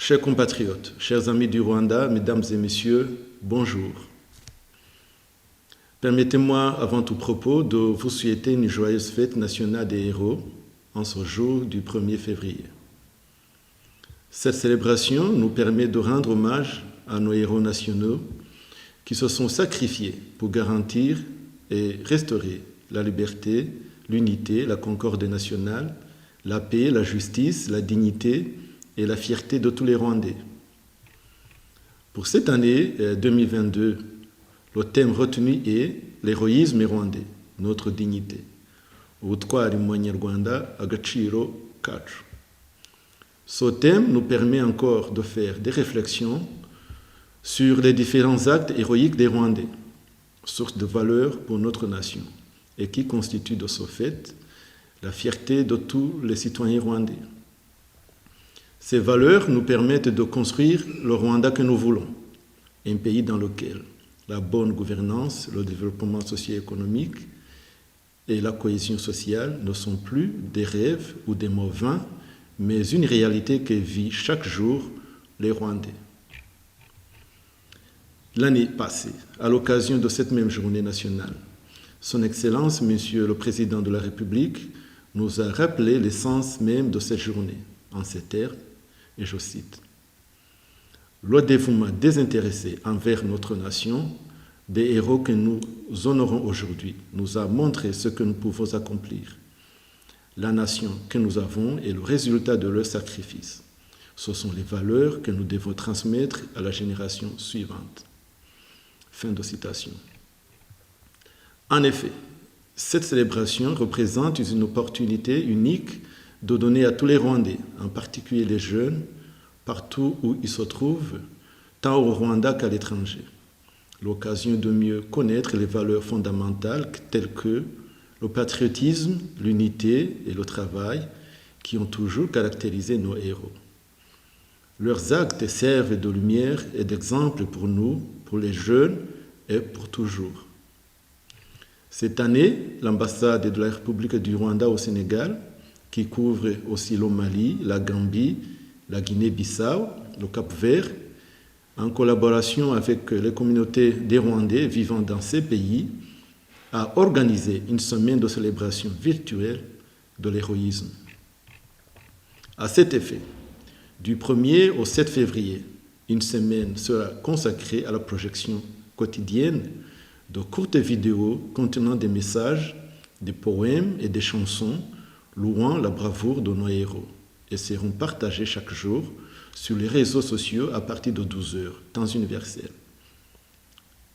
Chers compatriotes, chers amis du Rwanda, mesdames et messieurs, bonjour. Permettez-moi, avant tout propos, de vous souhaiter une joyeuse fête nationale des héros en ce jour du 1er février. Cette célébration nous permet de rendre hommage à nos héros nationaux qui se sont sacrifiés pour garantir et restaurer la liberté, l'unité, la concorde nationale, la paix, la justice, la dignité et la fierté de tous les Rwandais. Pour cette année 2022, le thème retenu est l'héroïsme rwandais, notre dignité. Ubutwari mu Banyarwanda, agaciro kacu. Ce thème nous permet encore de faire des réflexions sur les différents actes héroïques des Rwandais, source de valeur pour notre nation, et qui constituent de ce fait la fierté de tous les citoyens rwandais. Ces valeurs nous permettent de construire le Rwanda que nous voulons, un pays dans lequel la bonne gouvernance, le développement socio-économique et la cohésion sociale ne sont plus des rêves ou des mots vains, mais une réalité que vit chaque jour les Rwandais. L'année passée, à l'occasion de cette même journée nationale, Son Excellence, Monsieur le Président de la République, nous a rappelé l'essence même de cette journée, en ces termes, et je cite, « Le dévouement désintéressé envers notre nation, des héros que nous honorons aujourd'hui, nous a montré ce que nous pouvons accomplir. La nation que nous avons est le résultat de leur sacrifice. Ce sont les valeurs que nous devons transmettre à la génération suivante. » Fin de citation. En effet, cette célébration représente une opportunité unique de donner à tous les Rwandais, en particulier les jeunes, partout où ils se trouvent, tant au Rwanda qu'à l'étranger, l'occasion de mieux connaître les valeurs fondamentales telles que le patriotisme, l'unité et le travail qui ont toujours caractérisé nos héros. Leurs actes servent de lumière et d'exemple pour nous, pour les jeunes et pour toujours. Cette année, l'ambassade de la République du Rwanda au Sénégal, qui couvre aussi le Mali, la Gambie, la Guinée-Bissau, le Cap-Vert, en collaboration avec les communautés des Rwandais vivant dans ces pays, a organisé une semaine de célébration virtuelle de l'héroïsme. À cet effet, du 1er au 7 février, une semaine sera consacrée à la projection quotidienne de courtes vidéos contenant des messages, des poèmes et des chansons louant la bravoure de nos héros et seront partagés chaque jour sur les réseaux sociaux à partir de 12 heures, temps universel.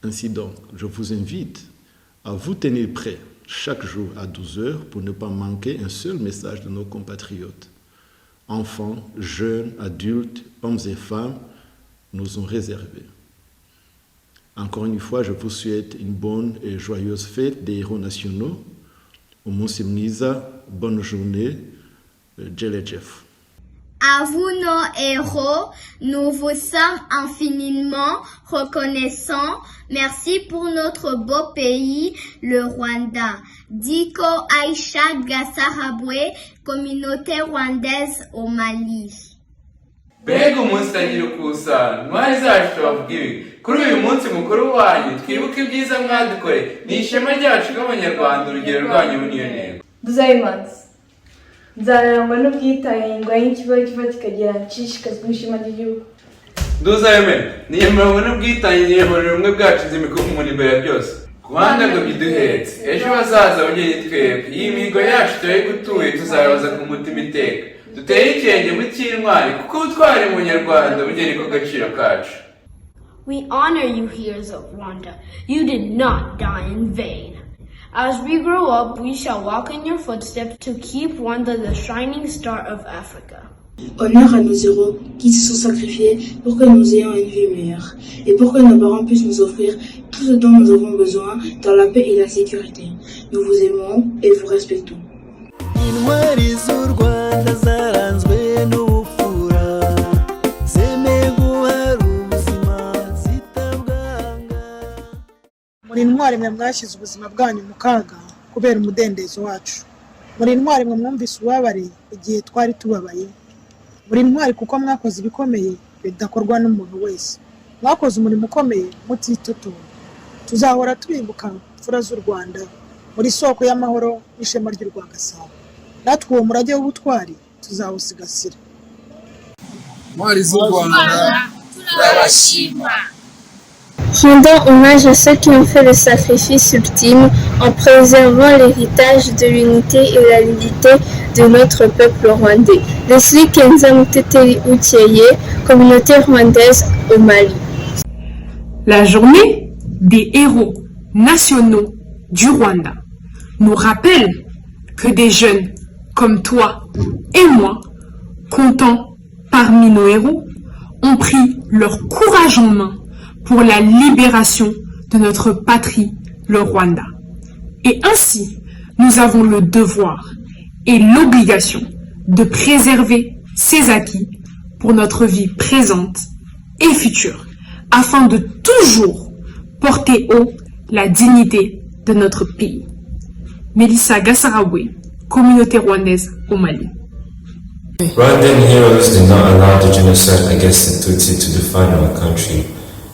Ainsi donc, je vous invite à vous tenir prêts chaque jour à 12 heures pour ne pas manquer un seul message de nos compatriotes. Enfants, jeunes, adultes, hommes et femmes nous ont réservé. Encore une fois, je vous souhaite une bonne et joyeuse fête des héros nationaux. Umunsi mwiza, bonne journée, Jeff. À vous nos héros, nous vous sommes infiniment reconnaissants. Merci pour notre beau pays, le Rwanda. Diko Aisha Gassahabwe, communauté rwandaise au Mali. Mbega umunsi utagira ukusa ntwari zacu tubavuga ibi kuri uyu munsi mukuru wanyu twibuke ibyiza mwadukore ni ishema ryacu nk'abanyarwanda urugero rwanyu muri iyo ntego duzayimanzi nzarangwa n'ubwitahingwa y'ikibazo kiva kikagera nshishikazwa n'ishema ry'igihugu duzayime niyemuranywe n'ubwitange rumwe bwacu z'imikufu umuntu imbere ya byose rwanda ngo biduhetse ejo hazaza abageni twebwe iyi mihigo yacu turayigutuye tuzayoboza ku mutima iteka duteye ikirenge mu cy'intwari kuko ubutwari mu Nyarwanda bugera ko gaciro kacu. We honor you, heroes of Rwanda. You did not die in vain. As we grow up, we shall walk in your footsteps to keep Rwanda the shining star of Africa. Honneur à nos héros qui se sont sacrifiés pour que nous ayons une vie meilleure et pour que nos parents puissent nous offrir tout ce dont nous avons besoin dans la paix et la sécurité. Nous vous aimons et vous respectons. muri intwari mwe mwashyize ubuzima bwanyu mu kaga kubera umudendezo wacu. muri intwari mwe mwumvise ubabare igihe twari tubabaye. muri intwari kuko mwakoze ibikomeye bidakorwa n'umuntu wese. Mwakoze umurimo ukomeye mutitotomba. Tuzahora twibuka imfura z'u Rwanda muri soko y'amahoro n'ishema ry'u Rwagasabo. Natwe uwo murage w'ubutwari tuzawusigasira. Ntwari z'u Rwanda turabashima. Rendons hommage à ceux qui ont fait le sacrifice ultime en préservant l'héritage de l'unité et la dignité de notre peuple rwandais. Leslie Kenza Muteteri Utieye, communauté rwandaise au Mali. La journée des héros nationaux du Rwanda nous rappelle que des jeunes comme toi et moi, comptant parmi nos héros, ont pris leur courage en main pour la libération de notre patrie, le Rwanda. Et ainsi, nous avons le devoir et l'obligation de préserver ces acquis pour notre vie présente et future, afin de toujours porter haut la dignité de notre pays. Mélissa Gassaraoué, communauté rwandaise au Mali. Rwandan heroes did not allow the genocide against the Tutsi to define our country.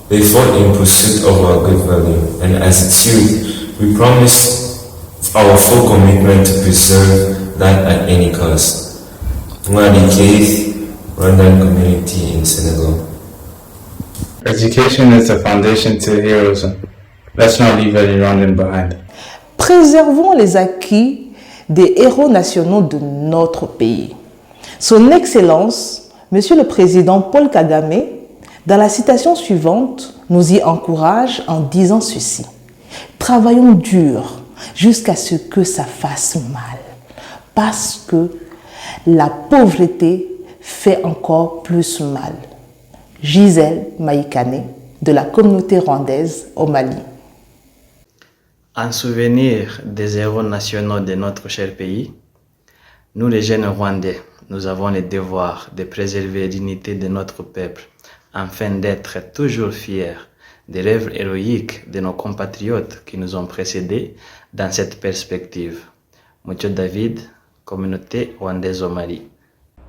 They fought in pursuit of our good value, and as its youth, we promise our full commitment to preserve that at any cost. Mwadi Keith, Rwandan community in Senegal. Education is the foundation to heroism. Let's not leave any Rwandan behind. Préservons les acquis des héros nationaux de notre pays. Son Excellence, Monsieur le Président Paul Kagame, dans la citation suivante, nous y encourage en disant ceci. Travaillons dur jusqu'à ce que ça fasse mal, parce que la pauvreté fait encore plus mal. Gisèle Maïkane, de la communauté rwandaise au Mali. En souvenir des héros nationaux de notre cher pays, nous les jeunes Rwandais, nous avons le devoir de préserver la dignité de notre peuple, afin d'être toujours fiers des rêves héroïques de nos compatriotes qui nous ont précédés dans cette perspective. Mucho David, communauté rwandaise au Mali.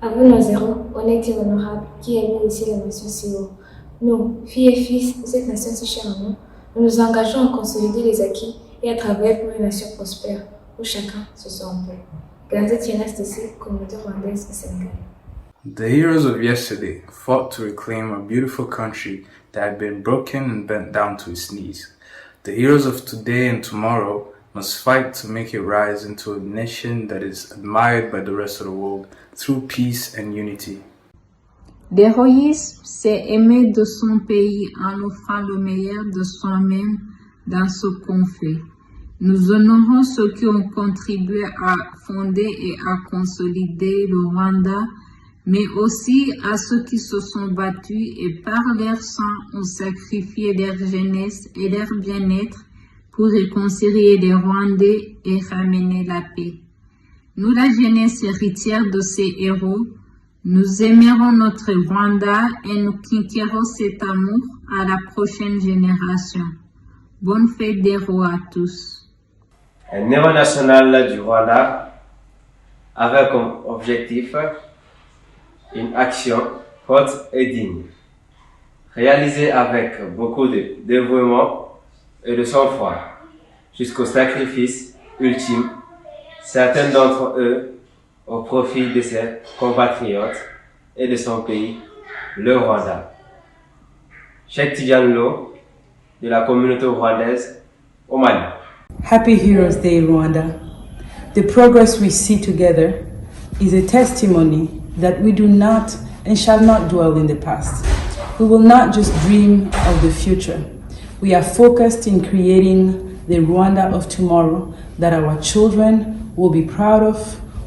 À vous nos héros, honnêtes et honorables, qui aimez ici la nation si haut. Nous, filles et fils de cette nation si chère à nous, nous nous engageons à consolider les acquis et à travailler pour une nation prospère, où chacun se sent en paix. Gardez Tienas de ces communautés rwandaises au Sénégal. The heroes of yesterday fought to reclaim a beautiful country that had been broken and bent down to its knees. The heroes of today and tomorrow must fight to make it rise into a nation that is admired by the rest of the world through peace and unity. L'héroïsme, c'est aimer de son pays en offrant le meilleur de soi-même dans ce qu'on fait. Nous honorons ceux qui ont contribué à fonder et à consolider le Rwanda, mais aussi à ceux qui se sont battus et par leur sang ont sacrifié leur jeunesse et leur bien-être pour réconcilier les Rwandais et ramener la paix. Nous, la jeunesse héritière de ces héros, nous aimerons notre Rwanda et nous conquérons cet amour à la prochaine génération. Bonne fête des héros à tous. Un héros national du Rwanda avait comme objectif une action forte et digne, réalisée avec beaucoup de dévouement et de sang-froid, jusqu'au sacrifice ultime, certains d'entre eux au profit de ses compatriotes et de son pays, le Rwanda. Cheikh Tidiane Lo, de la communauté rwandaise au Mali. Happy Heroes Day, Rwanda. The progress we see together is a testimony that we do not and shall not dwell in the past. We will not just dream of the future. We are focused in creating the Rwanda of tomorrow that our children will be proud of,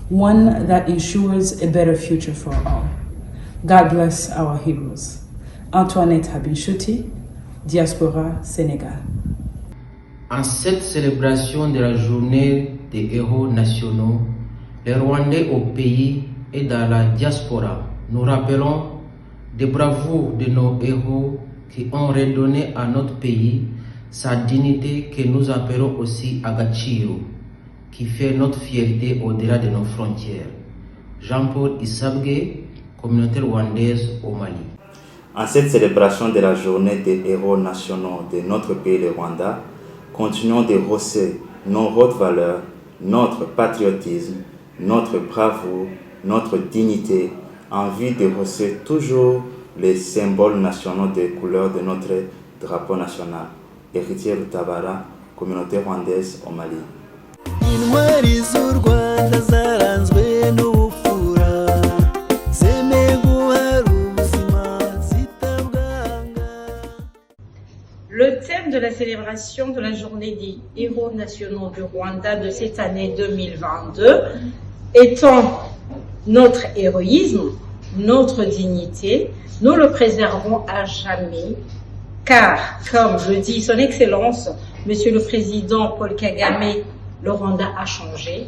one that ensures a better future for all. God bless our heroes. Antoinette Habinshuti, Diaspora, Sénégal. En cette célébration de la journée des héros nationaux, les Rwandais au pays et dans la diaspora, nous rappelons des bravoures de nos héros qui ont redonné à notre pays sa dignité que nous appelons aussi Agachiro, qui fait notre fierté au-delà de nos frontières. Jean-Paul Issabge, communauté rwandaise au Mali. En cette célébration de la journée des héros nationaux de notre pays, le Rwanda, continuons de hausser nos hautes valeurs, notre patriotisme, notre bravoure, notre dignité, en vue de hausser toujours les symboles nationaux des couleurs de notre drapeau national. Héritier Rutabara, communauté rwandaise au Mali. Le thème de la célébration de la journée des héros nationaux du Rwanda de cette année 2022 étant notre héroïsme, notre dignité, nous le préservons à jamais, car, comme le dit son Excellence, Monsieur le Président Paul Kagame, le Rwanda a changé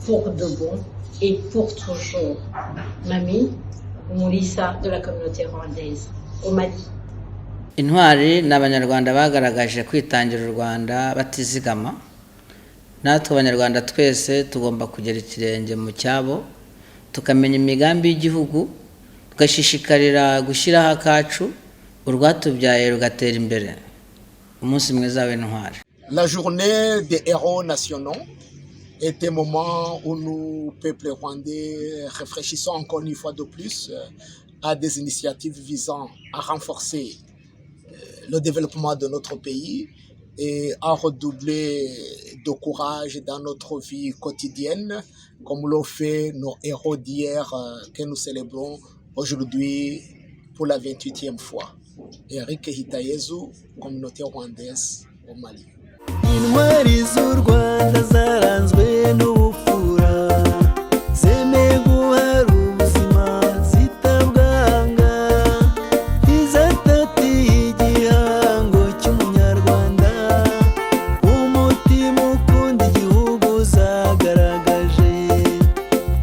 pour de bon et pour toujours. Mami Umulisa de la communauté rwandaise au Mali. Intwari n'abanyarwanda bagaragaje kwitangira u Rwanda batizigama. Natwe abanyarwanda twese tugomba kugera ikirenge mu cyabo, tukamenya imigambi y'igihugu, tugashishikarira gushyiraho akacu, urwatubyaye rugatera imbere. Umunsi mwiza w'intwari. La journée des héros nationaux est un moment où nous, peuple rwandais, réfléchissons encore une fois de plus à des initiatives visant à renforcer le développement de notre pays et à redoubler de courage dans notre vie quotidienne, comme l'ont fait nos héros d'hier que nous célébrons aujourd'hui pour la 28e fois. Eric Hitayezu, communauté rwandaise au Mali. Intwari z'u Rwanda zaranzwe n'ubupfura, zemeye guhara ubuzima zitabwanga, izatatiye igihango cy'umunyarwanda, umutima ukunda igihugu zagaragaje,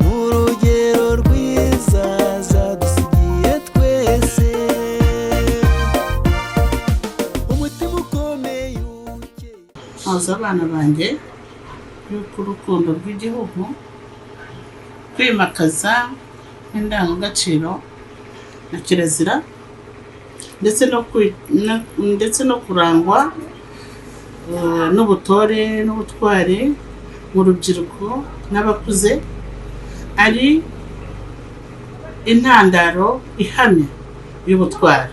n'urugero rwiza zadusigiye twese, umutima ukomeye. Ntoza abana banjye y'uko urukundo rw'igihugu, kwimakaza indangagaciro na kirazira, ndetse no kurangwa n'ubutore n'ubutware mu rubyiruko n'abakuze ari intandaro ihamye y'ubutware.